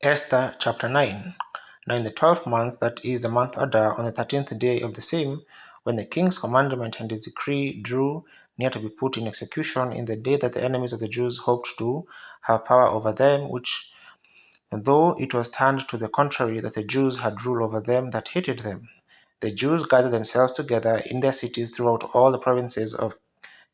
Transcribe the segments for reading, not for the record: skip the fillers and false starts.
Esther chapter 9. Now in the 12th month, that is the month Adar, on the 13th day of the same, when the king's commandment and his decree drew near to be put in execution, in the day that the enemies of the Jews hoped to have power over them, which though it was turned to the contrary, that the Jews had rule over them that hated them, the Jews gathered themselves together in their cities throughout all the provinces of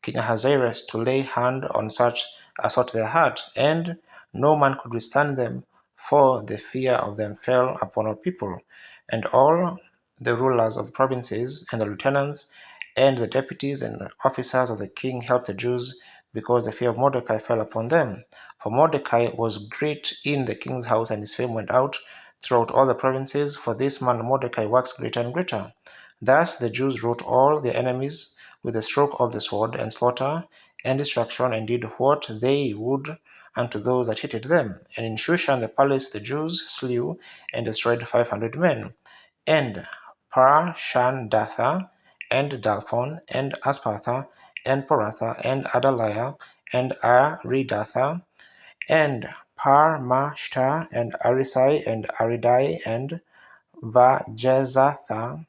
King Ahasuerus to lay hand on such as sought their heart, and no man could withstand them, for the fear of them fell upon all people. And all the rulers of the provinces, and the lieutenants, and the deputies and officers of the king helped the Jews, because the fear of Mordecai fell upon them. For Mordecai was great in the king's house, and his fame went out throughout all the provinces. For this man Mordecai waxed greater and greater. Thus the Jews wrought all their enemies with the stroke of the sword, and slaughter and destruction, and did what they would unto those that hated them. And in Shushan the palace the Jews slew and destroyed 500 men. And Parshandatha, and Dalphon, and Aspatha, and Poratha, and Adaliah, and Aridatha, and Parmashta, and Arisai, and Aridai, and Vajezatha,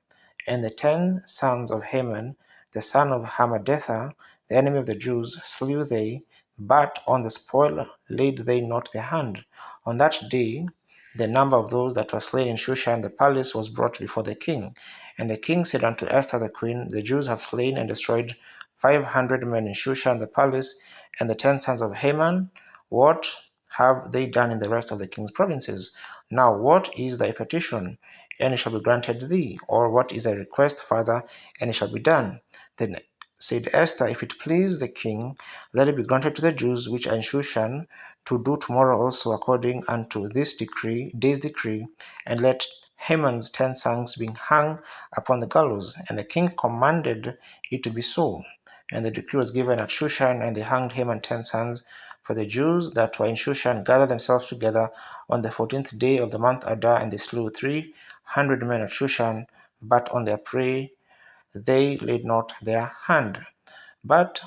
and the 10 sons of Haman, the son of Hammedatha, the enemy of the Jews, slew they, but on the spoil laid they not their hand. On that day the number of those that were slain in Shushan the palace was brought before the king. And the king said unto Esther the queen, The Jews have slain and destroyed 500 men in Shushan the palace, and the 10 sons of Haman. What have they done in the rest of the king's provinces? Now what is thy petition? And it shall be granted thee. Or what is thy request, Father? And it shall be done. Then said Esther, If it please the king, let it be granted to the Jews which are in Shushan to do tomorrow also according unto this day's decree, and let Haman's 10 sons be hung upon the gallows. And the king commanded it to be so. And the decree was given at Shushan, and they hanged Haman's 10 sons. For the Jews that were in Shushan gathered themselves together on the 14th day of the month Adar, and they slew 300 men at Shushan, but on their prey they laid not their hand. But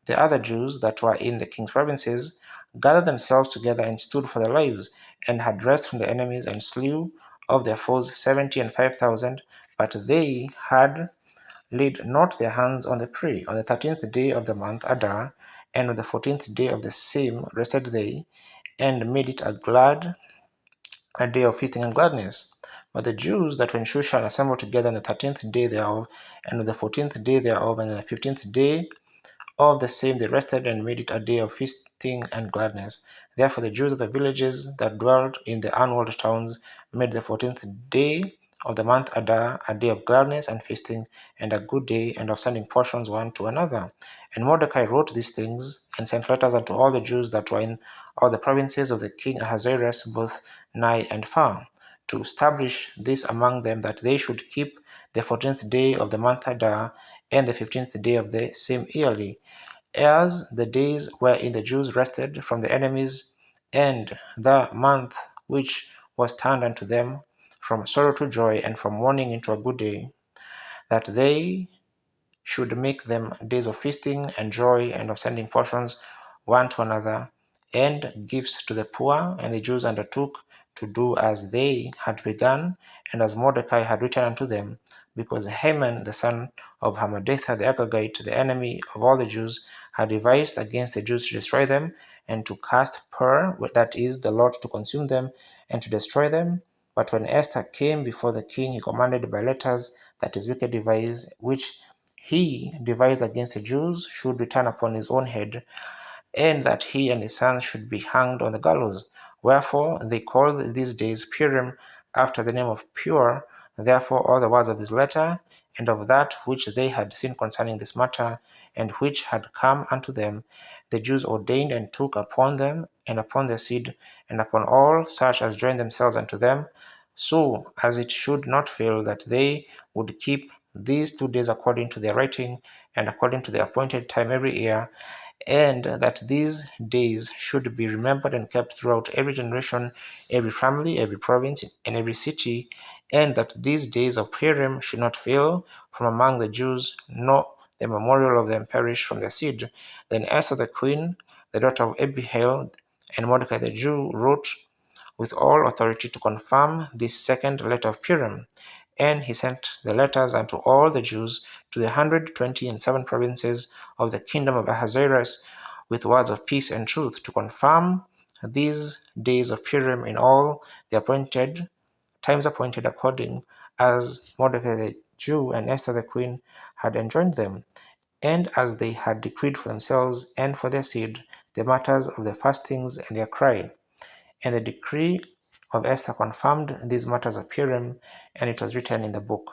the other Jews that were in the king's provinces gathered themselves together and stood for their lives, and had rest from their enemies, and slew of their foes 70 and 5,000. But they had laid not their hands on the prey. On the 13th day of the month Adar, and on the 14th day of the same rested they, and made it a day of feasting and gladness. But the Jews that were in Shushan assembled together on the 13th day thereof, and on the 14th day thereof, and on the 15th day of the same they rested, and made it a day of feasting and gladness. Therefore the Jews of the villages that dwelt in the unwalled towns made the 14th day of the month Adar a day of gladness and feasting, and a good day, and of sending portions one to another. And Mordecai wrote these things, and sent letters unto all the Jews that were in all the provinces of the king Ahasuerus, both nigh and far, to establish this among them, that they should keep the 14th day of the month Adar, and the 15th day of the same yearly, as the days wherein the Jews rested from the enemies, and the month which was turned unto them from sorrow to joy, and from mourning into a good day, that they should make them days of feasting and joy, and of sending portions one to another, and gifts to the poor. And the Jews undertook to do as they had begun, and as Mordecai had written unto them, because Haman the son of Hammedatha the Agagite, the enemy of all the Jews, had devised against the Jews to destroy them, and to cast pur, that is, the Lord, to consume them, and to destroy them. But when Esther came before the king, he commanded by letters that his wicked device, which he devised against the Jews, should return upon his own head, and that he and his sons should be hanged on the gallows. Wherefore they called these days Purim, after the name of Pure. Therefore all the words of this letter, and of that which they had seen concerning this matter, and which had come unto them, the Jews ordained and took upon them, and upon their seed, and upon all such as joined themselves unto them, so as it should not fail that they would keep these 2 days according to their writing, and according to the appointed time every year, and that these days should be remembered and kept throughout every generation, every family, every province, and every city, and that these days of Purim should not fail from among the Jews, nor the memorial of them perish from their seed. Then Esther the queen, the daughter of Abihail, and Mordecai the Jew, wrote with all authority to confirm this second letter of Purim. And he sent the letters unto all the Jews to the 127 provinces of the kingdom of Ahasuerus, with words of peace and truth, to confirm these days of Purim in all the appointed times appointed according as Mordecai the Jew and Esther the queen had enjoined them, and as they had decreed for themselves and for their seed the matters of the fastings and their cry. And the decree of Esther confirmed these matters of Purim, and it was written in the book.